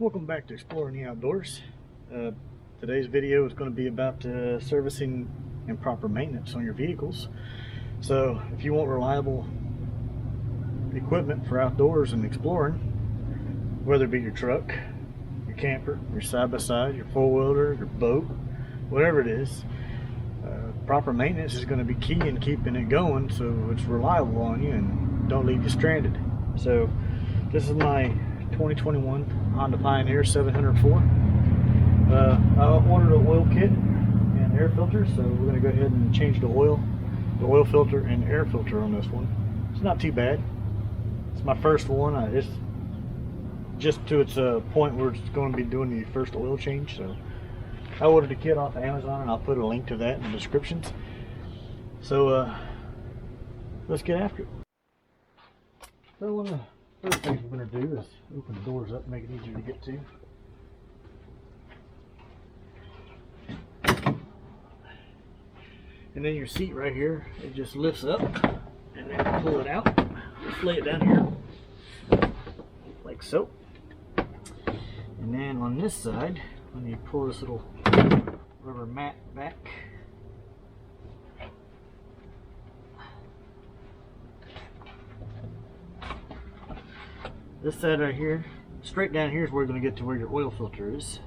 Welcome back to Exploring the Outdoors. Today's video is going to be about servicing and proper maintenance on your vehicles. So if you want reliable equipment for outdoors and exploring, whether it be your truck, your camper, your side-by-side, your four-wheeler, your boat, whatever it is, proper maintenance is going to be key in keeping it going so it's reliable on you and don't leave you stranded. So this is my 2021 Honda Pioneer 704. I ordered an oil kit and air filter, so we're going to go ahead and change the oil filter and air filter on this one. It's not too bad. It's my first one. It's just to its point where it's going to be doing the first oil change. So I ordered the kit off Amazon, and I'll put a link to that in the descriptions. So let's get after it. So one of the first things we're going to do is open the doors up and make it easier to get to. And then your seat right here, it just lifts up and then pull it out. Just lay it down here like so. And then on this side, when you pull this little rubber mat back, this side right here, straight down here is where you're going to get to where your oil filter is.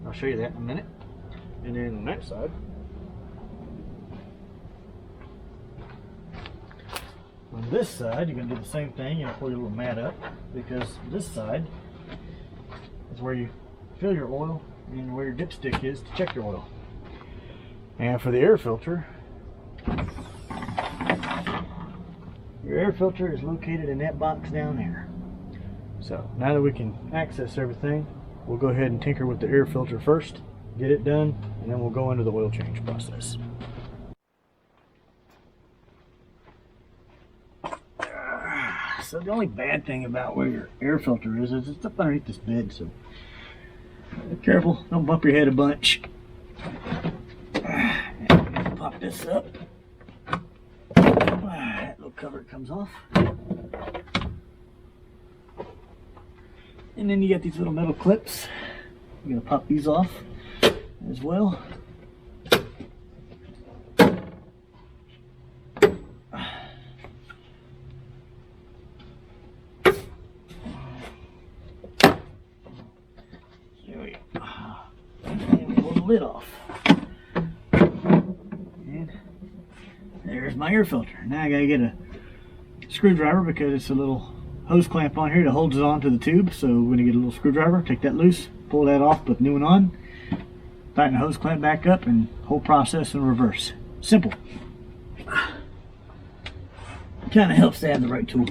I'll show you that in a minute. And then on that side, on this side, you're going to do the same thing. You're going to pull your little mat up, because this side is where you fill your oil and where your dipstick is to check your oil. And for the air filter, your air filter is located in that box down there. So now that we can access everything, we'll go ahead and tinker with the air filter first, get it done, and then we'll go into the oil change process. So the only bad thing about where your air filter is it's up underneath this bed, so be careful, don't bump your head a bunch. And pop this up. That little cover comes off. And then you got these little metal clips. You're gonna pop these off as well. There we go. And pull the lid off. And there's my air filter. Now I gotta get a screwdriver because it's a little hose clamp on here that holds it onto the tube. So we're going to get a little screwdriver, take that loose, pull that off, put the new one on, tighten the hose clamp back up, and whole process in reverse. Simple. Kind of helps to have the right tool.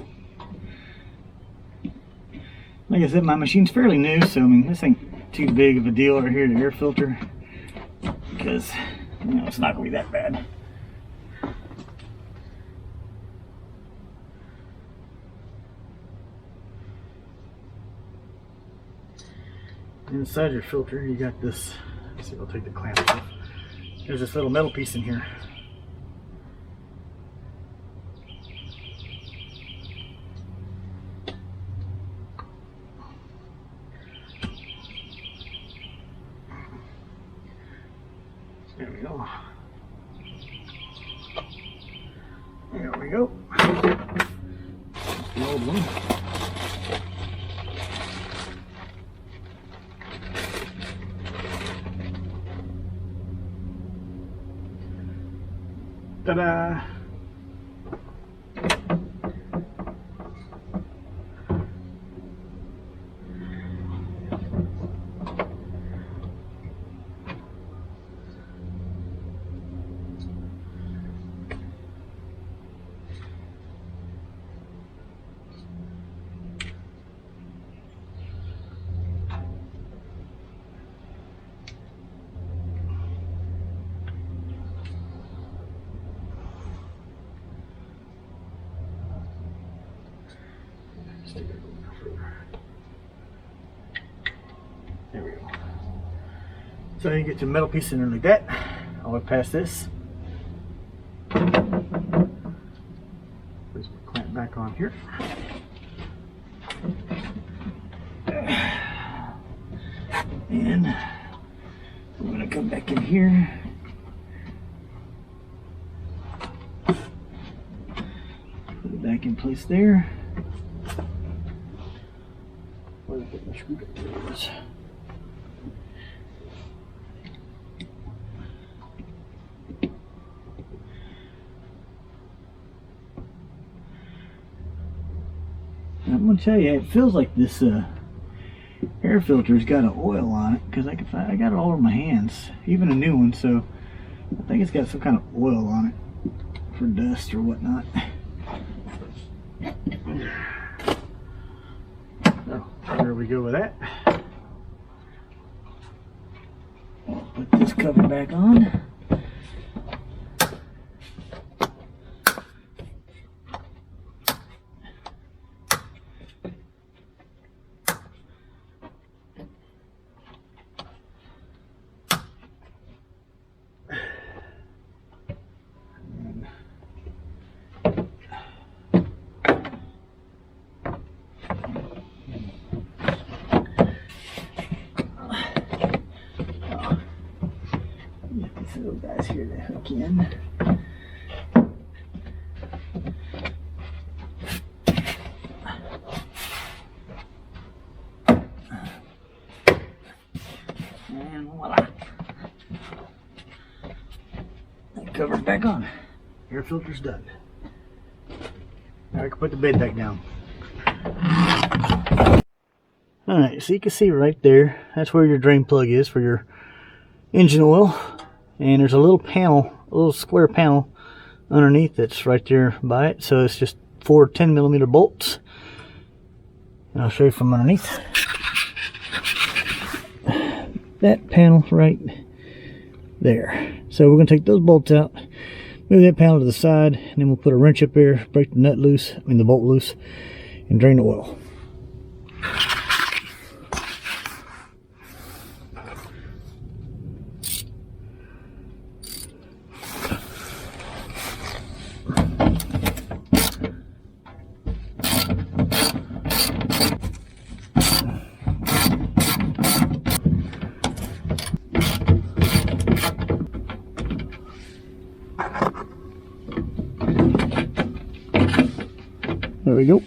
Like I said, my machine's fairly new, so I mean this ain't too big of a deal right here, the air filter, because you know it's not going to be that bad. Inside your filter, you got this. Let's see, I'll take the clamp off. There's this little metal piece in here. There we go. There we go. The old one. Ta-da! There we go. So you get your metal piece in there like that. I'll look past this. Place my clamp back on here. And I'm going to come back in here. Put it back in place there. Where did I put my screwdriver? There it is. I'm going to tell you, it feels like this air filter's got an oil on it, because I got it all over my hands, even a new one, so I think it's got some kind of oil on it for dust or whatnot. So there we go with that. I'll put this cover back on. These little guys here to hook in. And voila. That cover's back on. Air filter's done. Now I can put the bed back down. Alright, so you can see right there, that's where your drain plug is for your engine oil. And there's a little panel, a little square panel underneath that's right there by it. So it's just 4 10mm bolts. And I'll show you from underneath. That panel right there. So we're going to take those bolts out, move that panel to the side, and then we'll put a wrench up there, break the nut loose, the bolt loose, and drain the oil. There we go.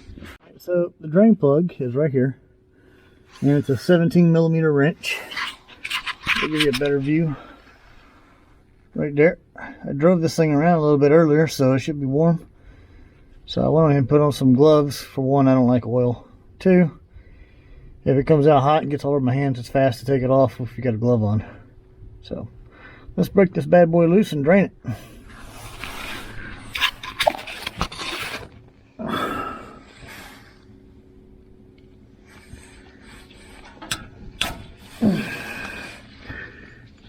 So the drain plug is right here, and it's a 17mm wrench. I'll give you a better view right there. I drove this thing around a little bit earlier, so it should be warm. So I went ahead and put on some gloves. For one, I don't like oil. Two, if it comes out hot and gets all over my hands, it's fast to take it off if you got a glove on. So let's break this bad boy loose and drain it.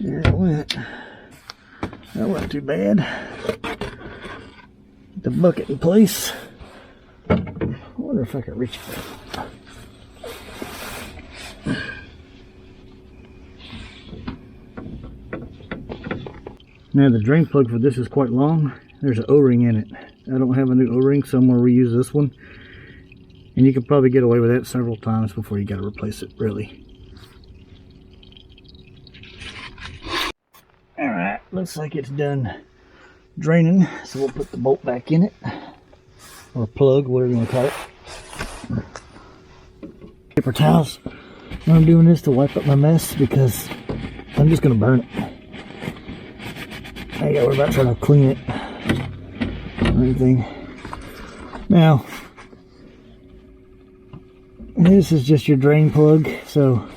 There it went. That wasn't too bad. Get the bucket in place. I wonder if I can reach it. Now the drain plug for this is quite long. There's an O-ring in it. I don't have a new O-ring, so I'm going to reuse this one. And you can probably get away with that several times before you got to replace it, really. Alright, looks like it's done draining, so we'll put the bolt back in it. Or plug, whatever you want to call it. Paper towels. I'm doing this to wipe up my mess because I'm just going to burn it. I ain't got to worry about trying to clean it or anything. Now, this is just your drain plug, so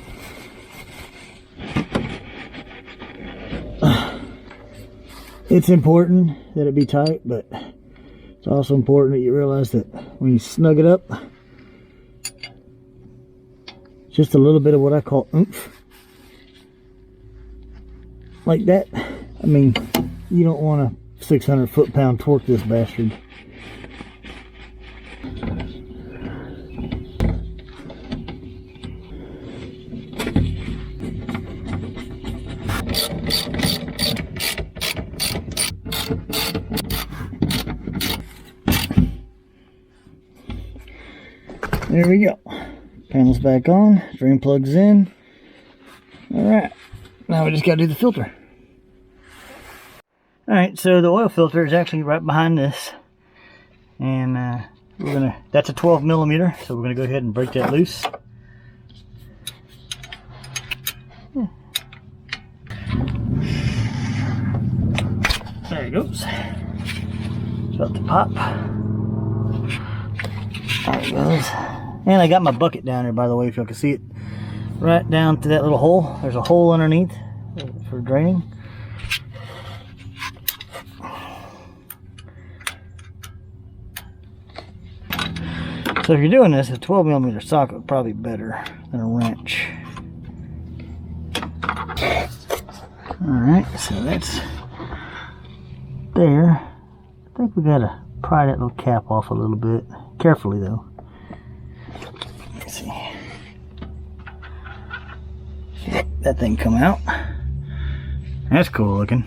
it's important that it be tight, but it's also important that you realize that when you snug it up, just a little bit of what I call oomph, like that. I mean, you don't want a 600 foot-pound torque this bastard. There we go. Panel's back on, drain plug's in. Alright, now we just got to do the filter. Alright, so the oil filter is actually right behind this. And that's a 12 millimeter, so we're going to go ahead and break that loose. There it goes. It's about to pop. There it goes. And I got my bucket down there, by the way, if you can see it. Right down to that little hole. There's a hole underneath for draining. So if you're doing this, a 12 millimeter socket would probably be better than a wrench. Alright, so that's there. I think we gotta pry that little cap off a little bit. Carefully though. Let's see. That thing come out. That's cool looking.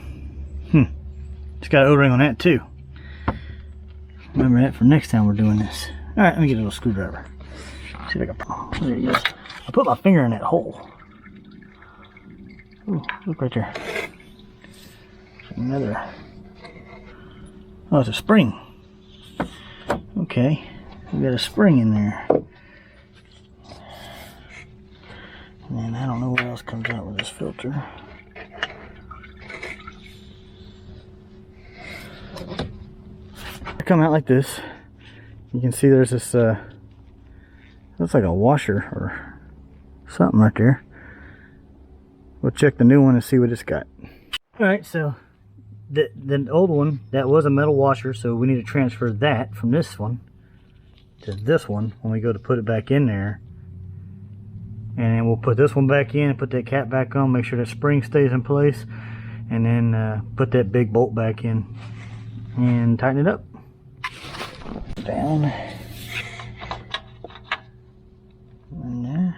It's got an O-ring on that too. Remember that for next time we're doing this. Alright, let me get a little screwdriver. See if I can. There it is. I put my finger in that hole. Ooh, look right there. Another. Oh, it's a spring. Okay, we got a spring in there. And I don't know what else comes out with this filter. Come out like this. You can see there's this looks like a washer or something right there. We'll check the new one and see what it's got. Alright, so the old one, that was a metal washer, so we need to transfer that from this one to this one when we go to put it back in there. And then we'll put this one back in and put that cap back on, make sure that spring stays in place, and then put that big bolt back in and tighten it up. Down. In there.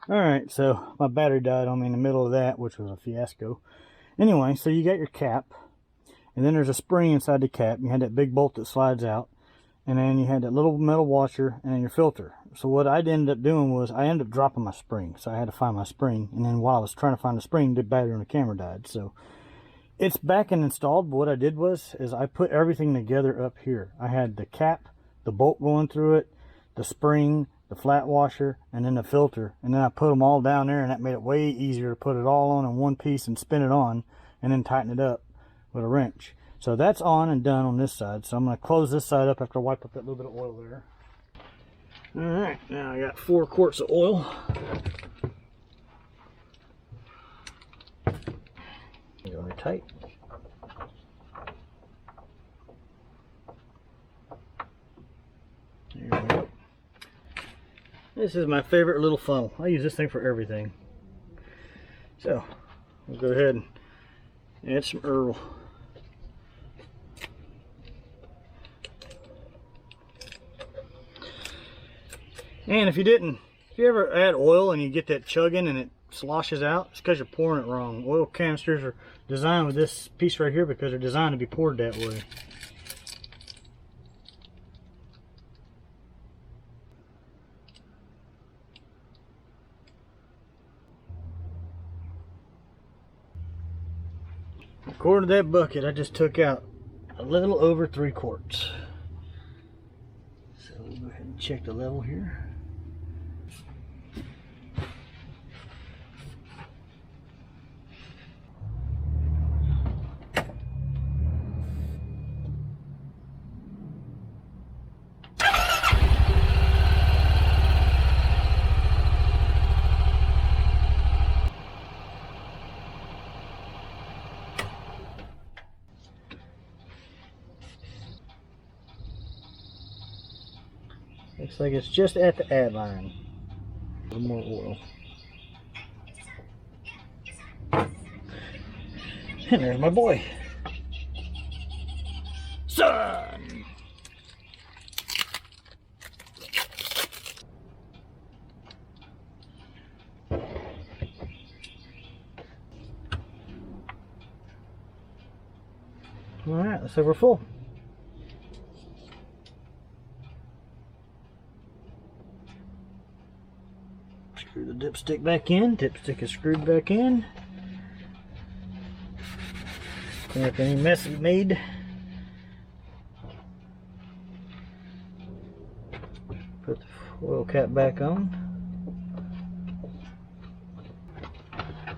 Alright, so my battery died on me in the middle of that, which was a fiasco. Anyway, so you got your cap, and then there's a spring inside the cap. You had that big bolt that slides out, and then you had that little metal washer, and then your filter. So what I ended up doing was I ended up dropping my spring, so I had to find my spring. And then while I was trying to find the spring, the battery on the camera died. So it's back and installed, but what I did was I put everything together up here. I had the cap, the bolt going through it, the spring, the flat washer, and then the filter, and then I put them all down there, and that made it way easier to put it all on in one piece and spin it on and then tighten it up with a wrench. So that's on and done on this side. So I'm going to close this side up after I wipe up that little bit of oil there. Alright, now I got 4 quarts of oil. Go tight. There we go. This is my favorite little funnel. I use this thing for everything. So, we'll go ahead and add some oil. And if you ever add oil and you get that chugging and it sloshes out, it's because you're pouring it wrong. Oil canisters are designed with this piece right here because they're designed to be poured that way. According to that bucket, I just took out a little over 3 quarts. So we'll go ahead and check the level here. Looks like it's just at the add line. A little more oil. And there's my boy. Son! Alright, looks like we're full. Screw the dipstick back in. Dipstick is screwed back in. Clean up any mess we made. Put the oil cap back on.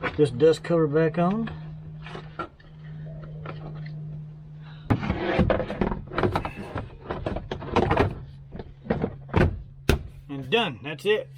Put this dust cover back on. And done. That's it.